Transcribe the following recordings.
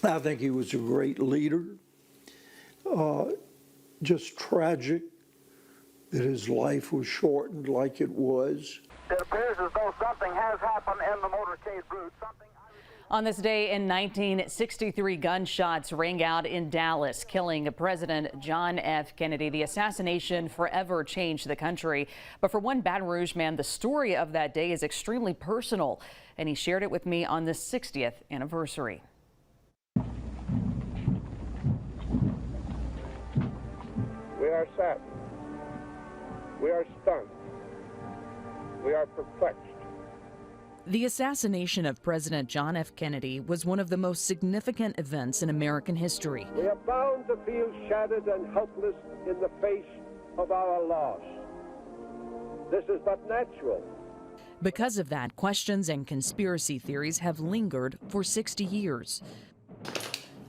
I think he was a great leader. Just tragic that his life was shortened like it was. It appears as though something has happened in the motorcade route. On this day in 1963, gunshots rang out in Dallas, killing President John F. Kennedy. The assassination forever changed the country. But for one Baton Rouge man, the story of that day is extremely personal, and he shared it with me on the 60th anniversary. We are saddened. We are stunned. We are perplexed. The assassination of President John F. Kennedy was one of the most significant events in American history. We are bound to feel shattered and helpless in the face of our loss. This is but natural. Because of that, questions and conspiracy theories have lingered for 60 years.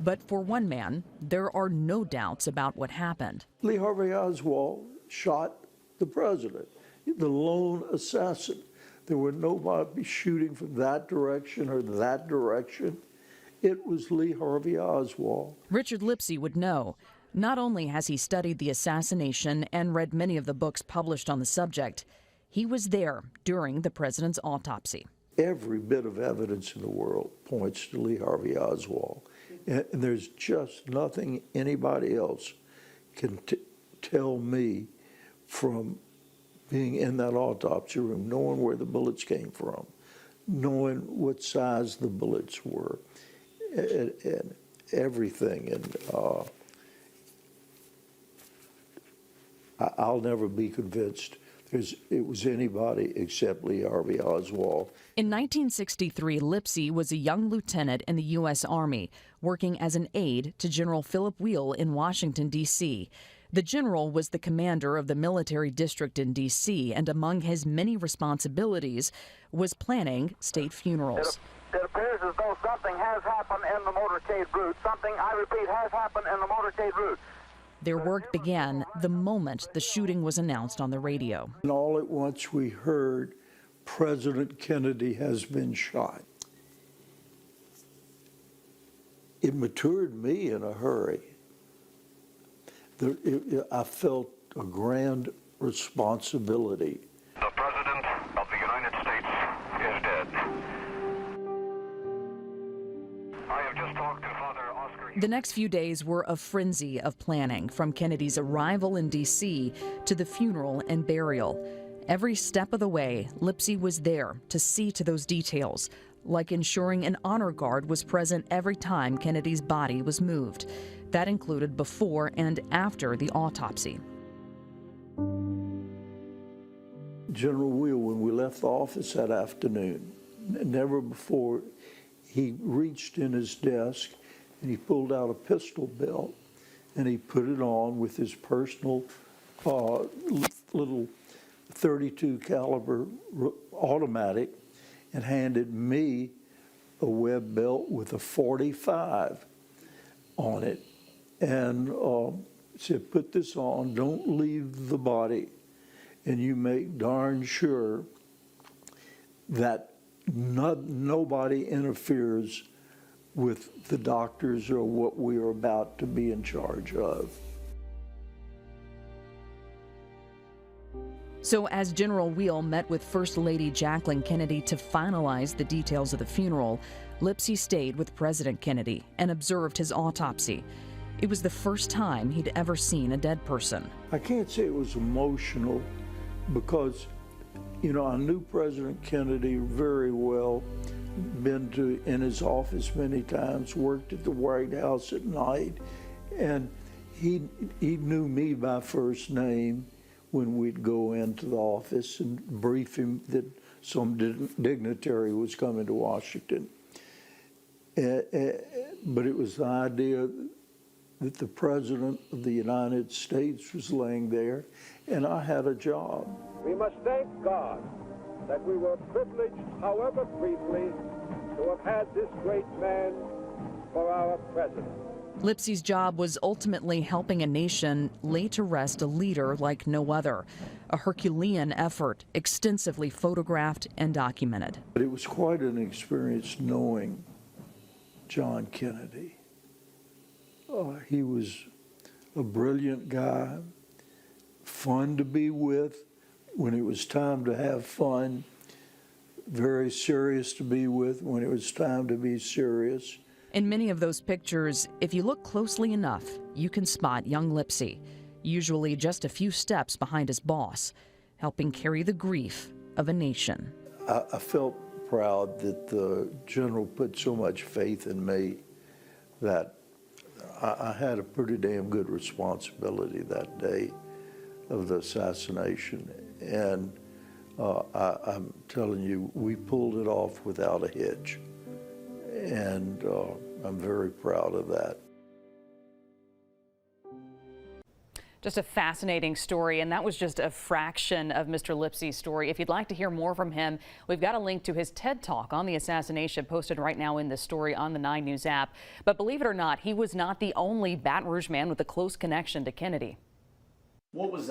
But for one man, there are no doubts about what happened. Lee Harvey Oswald shot the president, the lone assassin. There were nobody shooting from that direction or that direction. It was Lee Harvey Oswald. Richard Lipsey would know. Not only has he studied the assassination and read many of the books published on the subject, he was there during the president's autopsy. Every bit of evidence in the world points to Lee Harvey Oswald. And there's just nothing anybody else can tell me from being in that autopsy room, knowing where the bullets came from, knowing what size the bullets were, and everything. And I'll never be convinced it was anybody except Lee Harvey Oswald. In 1963, Lipsey was a young lieutenant in the U.S. Army, working as an aide to General Philip Wheel in Washington, D.C. The general was the commander of the military district in D.C., and among his many responsibilities was planning state funerals. It appears as though something has happened in the motorcade route. Something, I repeat, has happened in the motorcade route. Their work began the moment the shooting was announced on the radio. And all at once we heard, President Kennedy has been shot. It matured me in a hurry. I felt a grand responsibility. The President of the United States is dead. I have just talked to Father Oscar. The next few days were a frenzy of planning, from Kennedy's arrival in D.C. to the funeral and burial. Every step of the way, Lipsey was there to see to those details, like ensuring an honor guard was present every time Kennedy's body was moved. That included before and after the autopsy. General Wheel, when we left the office that afternoon, never before, he reached in his desk and he pulled out a pistol belt and he put it on with his personal little 32 caliber automatic and handed me a web belt with a 45 on it. And said, put this on, don't leave the body, and you make darn sure that nobody interferes with the doctors or what we are about to be in charge of. So as General Wheel met with First Lady Jacqueline Kennedy to finalize the details of the funeral, Lipsey stayed with President Kennedy and observed his autopsy. It was the first time he'd ever seen a dead person. I can't say it was emotional because, you know, I knew President Kennedy very well, been in his office many times, worked at the White House at night, and he knew me by first name when we'd go into the office and brief him that some dignitary was coming to Washington. But it was the idea that the President of the United States was laying there, and I had a job. We must thank God that we were privileged, however briefly, to have had this great man for our president. Lipsey's job was ultimately helping a nation lay to rest a leader like no other. A Herculean effort, extensively photographed and documented. But it was quite an experience knowing John Kennedy. He was a brilliant guy, fun to be with when it was time to have fun, very serious to be with when it was time to be serious. In many of those pictures, if you look closely enough, you can spot young Lipsey, usually just a few steps behind his boss, helping carry the grief of a nation. I felt proud that the general put so much faith in me that I had a pretty damn good responsibility that day of the assassination. And I'm telling you, we pulled it off without a hitch. And I'm very proud of that. Just a fascinating story, and that was just a fraction of Mr. Lipsey's story. If you'd like to hear more from him, we've got a link to his TED Talk on the assassination posted right now in this story on the 9 News app. But believe it or not, he was not the only Baton Rouge man with a close connection to Kennedy. What was that?